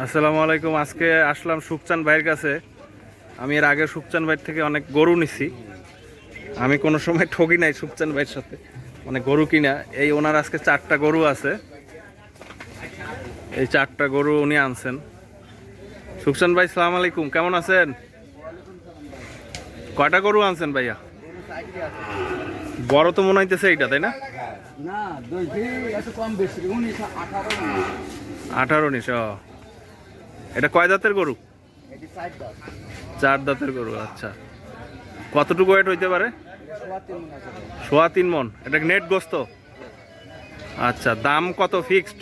আসসালামু আলাইকুম। আজকে আসলাম সুখচান ভাইয়ের কাছে। আমি এর আগে সুখচান ভাইয়ের থেকে অনেক গরু নিছি। আমি কোনো সময় ঠকি নাই সুখচান ভাইয়ের সাথে, অনেক গরু কিনা। এই ওনার আজকে 4টা গরু আছে। এই 4টা গরু উনি আনছেন। সুখচান ভাই সালাম আলাইকুম, কেমন আছেন? কয়টা গরু আনছেন ভাইয়া? বড় তো মনে হইতেছে এইটা, তাই না? না, 18-19। এটা কয় দাঁতের গরু? 4 দাঁতের গরু। আচ্ছা, কতটুকু ওয়েট হইতে পারে? 3.25 মন। এটা নেট গোস্ত? আচ্ছা, দাম কত ফিক্সড?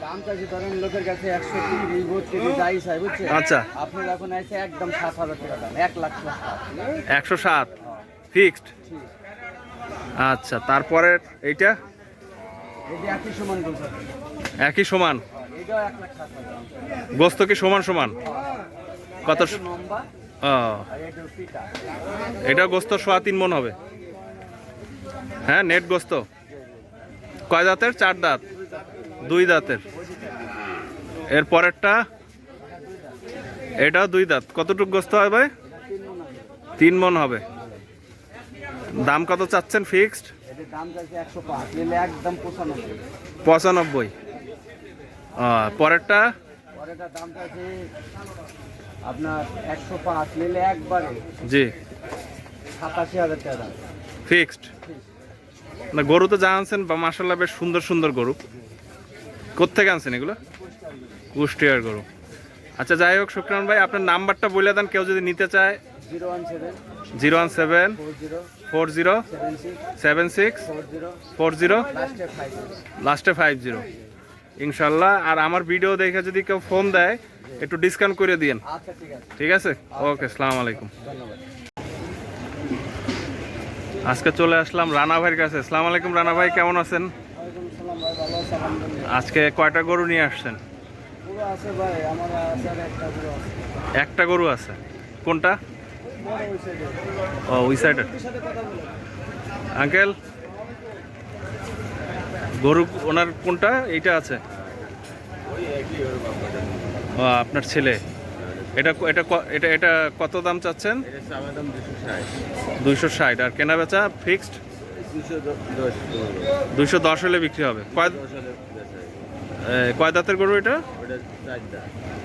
দাম চাইছি ধরেন লোকের কাছে 130 যাই চাই, বুঝছেন? আচ্ছা, আপনার এখন আছে একদম 7,000 টাকা দাম, 1,07,000। 107 ফিক্সড। আচ্ছা, তারপরে এইটা এই একই সমান বলছে, একই সমান? এটাও 1,07,000। গোস্ত কি সমান সমান? কত? লম্বা ও, আর এটা পিটা। এটা গোস্ত 3.25 মন হবে। হ্যাঁ, নেট গোস্ত। কয় দাঁতের? 4 দাঁত? 2 দাঁতের। এর পরেরটা এটাও 2 দাঁত। কতটুকু গোস্ত হবে? 3 মন হবে। দাম কত চাচ্ছেন ফিক্সড? এটার দাম চাইছি 105, নিলে একদম 95। 95। পরেরটা? পরেরটার দাম চাইছি আপনার 105, নিলে একবারে জি 87,000 টাকা দাম ফিক্সড। না, গরু তো যা আনছেন বা মাশাআল্লাহ বেশ সুন্দর সুন্দর গরু। কোত্থেকে আনছেন এগুলো? কুষ্টিয়ার গরু। আচ্ছা, যাই হোক শুকরান ভাই, আপনার নাম্বারটা বলে দেন, কেউ যদি নিতে চায়। 017 017 40 76 40 লাস্টে 50। ইনশাল্লাহ। আর আমার ভিডিও দেখে যদি কেউ ফোন দেয়, একটু ডিসকাউন্ট করে দিয়েন। আচ্ছা, ঠিক আছে। ঠিক আছে, ওকে, আসসালামু আলাইকুম। ধন্যবাদ। আজকে চলে আসলাম রানা ভাইয়ের কাছে। আসসালামু আলাইকুম রানা ভাই, কেমন আছেন? ওয়ালাইকুম আসসালাম ভাই, ভালো আছি আলহামদুলিল্লাহ। আজকে কয়টা গরু নিয়ে আসছেন? পুরো আছে ভাই, আমার আছে আর একটা পুরো আছে। একটা গরু আছে। কোনটা? বড় ওই সাইডে। ও, ওই সাইডের। ওর সাথে কথা বলো। আঙ্কেল, গরু ওনার কোনটা? এইটা আছে। ও, আপনার ছেলে। এটা এটা এটা এটা কত দাম চাচ্ছেন? 260। আর কেনা বেচা ফিক্সড 210 হলে বিক্রি হবে। কয় দাঁতের গরু এটা?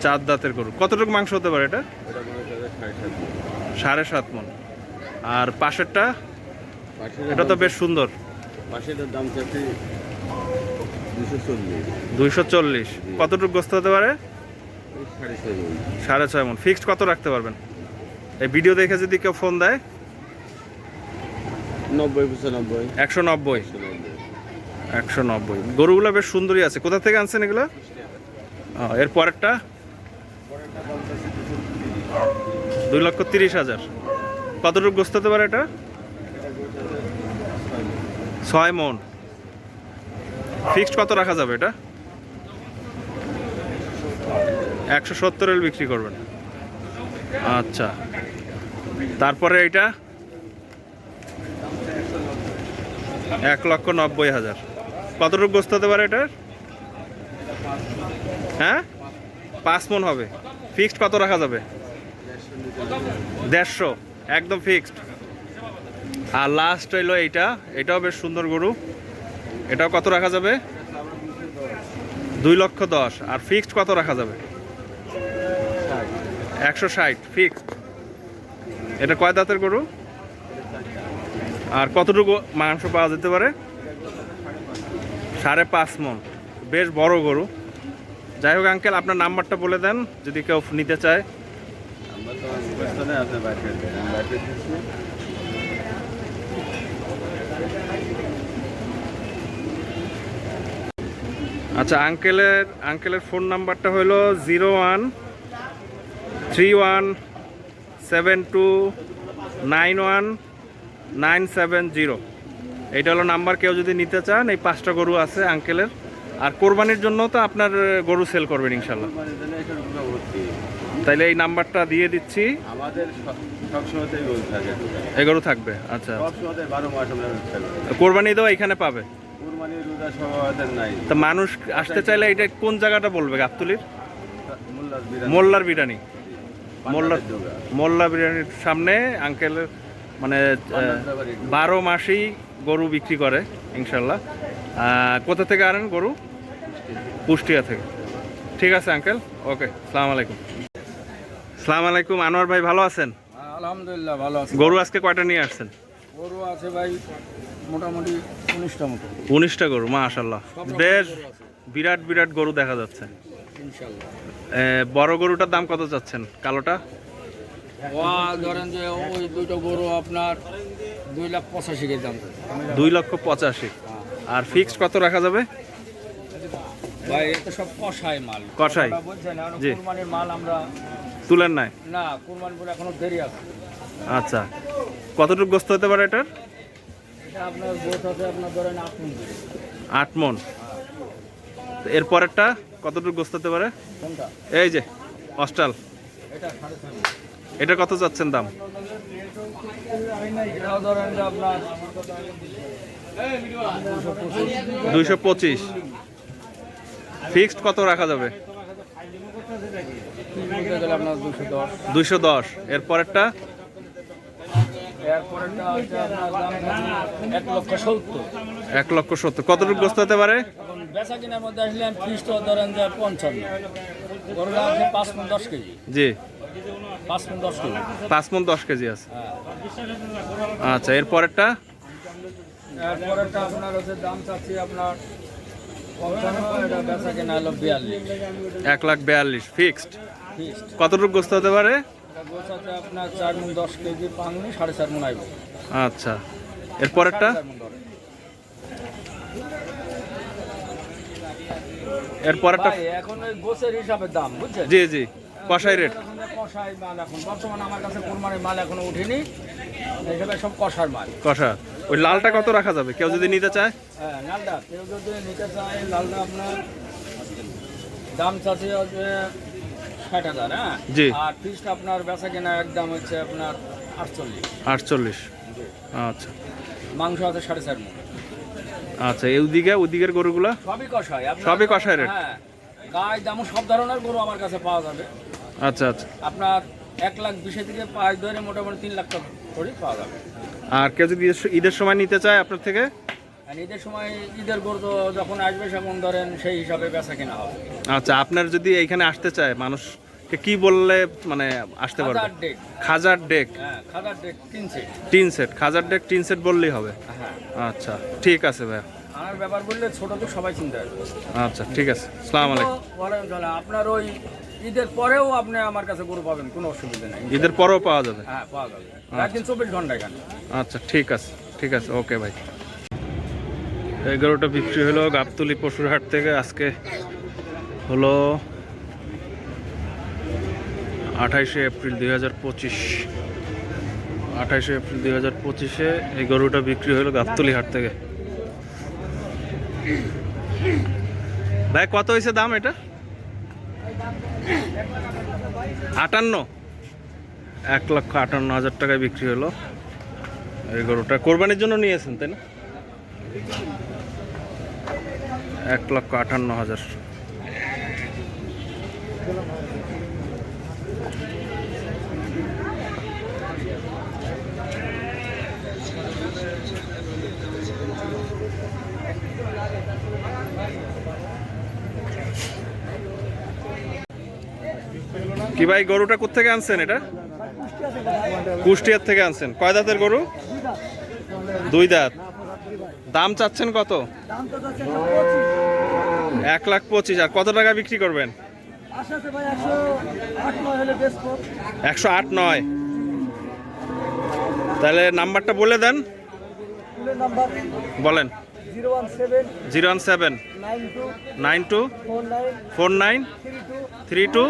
4 দাঁতের গরু। কতটুকু মাংস হতে পারে এটা? 7.5 মন। আর পাশেরটা? এটা তো বেশ সুন্দর। পাশেটার দাম চাচ্ছি 240। কতটুকু গোস্ত হতে পারে? 6.5 মন। ফিক্সড কত রাখতে পারবেন? এই ভিডিও দেখে যদি কেউ ফোন দেয়? 90-95। 190। 190। গরুগুলো বেশ সুন্দরই আছে। কোথা থেকে আনছেন এগুলো? এর পরেরটা? 2,30,000। কতটুকু গোস্ত হতে পারে এটা? 6 মন। ফিক্সড কত রাখা যাবে এটা? 170 বিক্রি করবেন। আচ্ছা, তারপরে এইটা? 1,90,000। কতটুকু গোস্ত হতে পারে এটা? হ্যাঁ, 5 মন হবে। ফিক্সড কত রাখা যাবে? 150। একদম ফিক্সড। আর লাস্ট হইলো এইটা। এটাও বেশ সুন্দর গরু। এটাও কত রাখা যাবে? 2,10,000। আর ফিক্সড কত রাখা যাবে? 160 ফিক্সড। এটা কয় দাঁতের গরু? আর কতটুকু মাংস পাওয়া যেতে পারে? 5.5 মন। বেশ বড় গরু। যাই হোক আঙ্কেল, আপনার নাম্বারটা বলে দেন যদি কেউ নিতে চায়। আমরা তো ব্যস্তনে আপনার বাইরে দিচ্ছি। আচ্ছা, আঙ্কেলের ফোন নাম্বারটা হলো 0131729190। এইটা হলো নাম্বার। কেউ যদি নিতে চান, এই 5টা গরু আছে আঙ্কেলের। আর কোরবানির জন্য তো আপনার গরু সেল করবেন ইনশাল্লাহ। তাইলে এই নাম্বারটা দিয়ে দিচ্ছি। আমাদের সবসময়তেই গরু থাকে। এই গরু থাকবে? আচ্ছা, সবসময় 12 মাস আমরা থাকবে। কোরবানি তো এখানে পাবে? কুরবানি রোজা সবাই নাই। তা মানুষ আসতে চাইলে এটা কোন জায়গাটা বলবে? গাবতলীর মোল্লার বিরিয়ানি। মোল্লা পান্ডাতের দুর্গা। মোল্লা বিরিয়ানির সামনে আঙ্কেল মানে 12 মাসেই গরু বিক্রি করে ইনশাল্লাহ। কোথা থেকে আনেন গরু? কুষ্টিয়া থেকে। ঠিক আছে আঙ্কেল, ওকে, সালাম আলাইকুম। সালাম আলাইকুম, আনোয়ার ভাই ভালো আছেন? আলহামদুলিল্লাহ ভালো আছে। গরু আজকে কয়টা নিয়ে আসছেন? গরু আছে ভাই মোটামুটি 19টা মতো 19টা গরু, মাশাআল্লাহ। বেশ বিরাট বিরাট গরু দেখা যাচ্ছে। ইনশাল্লাহ। বড় গরুটার দাম কত চাচ্ছেন? কালোটা ধরেন যে ওই দুটো গরু আপনার 2,85,000 দাম। 2,85,000। আর ফিক্সড কত রাখা যাবে? ভাই এটা সব কষাই মাল। কষাই? কথাটা বুঝছেন, এখন জি। কুরবানির মাল আমরা তুলেন নাই? না, কুরবানি করে এখনো দেরি আছে। আচ্ছা, কতটুকু গোস্ত হতে পারে এটার? এটা আপনার গোছ আছে আপনার ধরেন 8 মণ। 8 মণ। এর পরেরটা কতটুকু গোস্ত হতে পারে? কোনটা? এই যে অস্টাল, এটা 4.5। এটা কত চাচ্ছেন দাম? এটাও ধরেন যে আপনার 225। ফিক্সড কত রাখা যাবে? বলতে গেলে আপনার 210। 210। এর পরেরটা? এরপরেরটা হচ্ছে আপনার দাম 1,70,000। 1,70,000। কতটুকু গোস্ত হতে পারে? এখন বেচা কিনার মধ্যে আসলে ফিসটা ধরেন যে 55। গরুটা আছে 5 মণ 10 কেজি। জি, 5 মণ 10 কেজি। 5 মণ 10 কেজি আছে। হ্যাঁ। আচ্ছা, এর পরেরটা? এরপরেরটা আপনার হচ্ছে দাম চাচ্ছি আপনার 55, এটা বেচা কিনা হলো 42। 1,42,000 ফিক্সড। ফিক্সড। কতটুকু গোস্ত হতে পারে? এটা গোছ আছে আপনার 4 মণ 10 কেজি পাংনি 4.5 মণ আইব। আচ্ছা, এর পরেরটা? 4.5 মণ ধরে। এর পরেরটা? ভাই এখন ওই গোছের হিসাবে দাম বুঝছেন। জি জি, কষাই রেট। এখন যে কষাই মাল এখন বর্তমানে আমার কাছে কোরবানির মাল এখনো উঠেনি, এইসব সব কষার মাল। কষা। ওই লালটা কত রাখা যাবে কেউ যদি নিতে চায়? হ্যাঁ, লালটা কেউ যদি নিতে চায়, লালটা আপনার দাম চাচ্ছে হচ্ছে 60,000। হ্যাঁ জি। আর ফিসটা আপনার বেচা কেনা একদম হচ্ছে আপনার 48। 48। আচ্ছা মাংস আছে 4.5 মণ। আচ্ছা, ওদিকে ওদিকের গরুগুলা সবই কষাই আপনার। সবই কষাই রেট? হ্যাঁ, গায়ে দাম সব ধরনের গরু আমার কাছে পাওয়া যাবে। আচ্ছা আচ্ছা। আপনার 1,20,000 থেকে পাঁচ ধরে মোটামুটি 3 লাখ টাকা করে পাওয়া যাবে। আর কেউ যদি ঈদের সময় নিতে চায় আপনার থেকে? আর ঈদের সময় ঈদের গরু তো যখন আসবে সেমন ধরেন সেই হিসাবে বেচা কেনা হবে। আচ্ছা, আপনার যদি এইখানে আসতে চায় মানুষকে কি বললে মানে আসতে পারবে? খাজার ডেক। খাজার ডেক হ্যাঁ, খাজার ডেক 3 সেট। 3 সেট, খাজার ডেক 3 সেট বললেই হবে? হ্যাঁ। আচ্ছা ঠিক আছে ভাইয়া। আমার ব্যাপার বললে ছোট তো সবাই চিন্তা করে। আচ্ছা ঠিক আছে, আসসালামু আলাইকুম। আপনার ওই ঈদের পরেও আপনি আমার কাছে গরু পাবেন, কোনো অসুবিধা নেই। ঈদের পরেও পাওয়া যাবে? হ্যাঁ, পাওয়া যাবে একদিন 24 ঘন্টা এখানে। আচ্ছা ঠিক আছে, ঠিক আছে, ওকে ভাই। এই গরুটা বিক্রি হলো গাবতলী পশুর হাট থেকে। আজকে হলো 28শে এপ্রিল 2025। 28শে এপ্রিল 2025-এ এই গরুটা বিক্রি হলো গাবতলী হাট থেকে। ভাই কত হয়েছে দাম এটা? 58। 1,58,000 টাকায় বিক্রি হলো এই গরুটা। কোরবানির জন্য নিয়েছেন তাই না? 1,58,000। কি ভাই, গরুটা কোত্থেকে আনছেন? এটা কুষ্টিয়ার থেকে আনছেন। কয় দাঁতের গরু? 2 দাঁত। দাম চাচ্ছেন কত? 1,25,000। আর কত টাকা বিক্রি করবেন? 108,900। তাহলে নাম্বারটা বলে দেন। বলেন। 017 92 49 32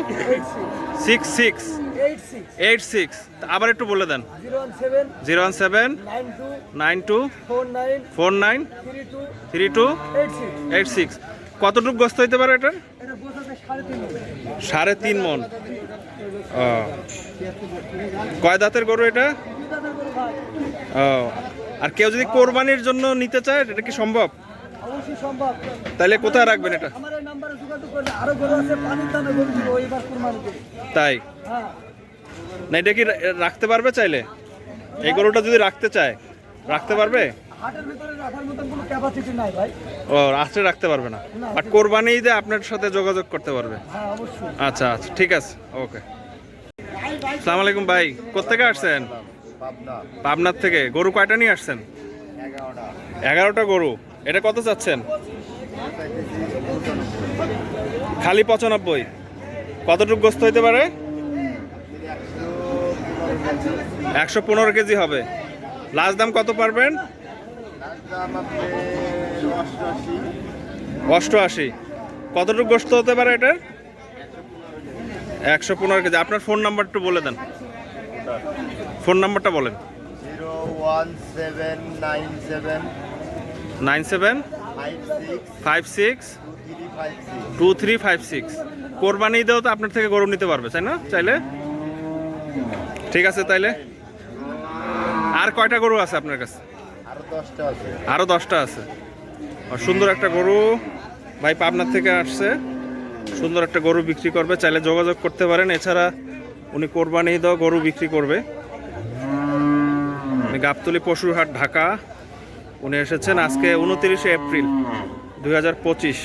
66 86। আবার একটু বলে দেন। 017 92 49 32 86। কতটুকু গোস্ত হইতে পারে এটা? 3.5 মণ। ও, কয় দাঁতের গরু এটা? ও, আর কেউ যদি কোরবানির জন্য নিতে চায় এটা কি সম্ভব? অবশ্যই সম্ভব। তাহলে কোথায় রাখবেন এটা? আমার এই নাম্বারে যোগাযোগ আরো গরু আছে পানির দামে গরু দিব এবার কুরবানিতে। তাই হ্যাঁ না, এটা কি রাখতে পারবে চাইলে? এই গরুটা যদি রাখতে চায় রাখতে পারবে? হাটের ভিতরে রাখার মতন কোনো ক্যাপাসিটি নাই ভাই। ও রাত্রে রাখতে পারবে না, বাট কোরবানি ঈদে আপনার সাথে যোগাযোগ করতে পারবে। হ্যাঁ অবশ্যই। আচ্ছা আচ্ছা ঠিক আছে, ওকে। আসসালামু আলাইকুম ভাই, কোত্থেকে আসছেন? পাবনার থেকে। গরু কয়টা নিয়ে আসছেন? 11টা গরু। এটা কত চাচ্ছেন? খালি 95। কতটুকু গোস্ত হইতে পারে? 115 কেজি হবে। লাস্ট দাম কত পারবেন? 88। কতটুকু গোস্ত হতে পারে এটা? 115 কেজি। আপনার ফোন নাম্বারটা একটু বলে দেন। ফোন নাম্বারটা বলেন। 01797 97 56 56 2356। কোরবানি ঈদেও তো আপনার থেকে গরু নিতে পারবে, তাই না? চাইলে। ঠিক আছে তাইলে। আর কয়টা গরু আছে আপনার কাছে? আরো 10টা আছে। আরও 10টা আছে। আর সুন্দর একটা গরু ভাই পাবনার থেকে আসছে, সুন্দর একটা গরু বিক্রি করবে, চাইলে যোগাযোগ করতে পারেন। এছাড়া উনি কোরবানি ঈদেও গরু বিক্রি করবে। গাবতলী পশুর হাট, ঢাকা। উনি এসেছেন আজকে 29 এপ্রিল 2025।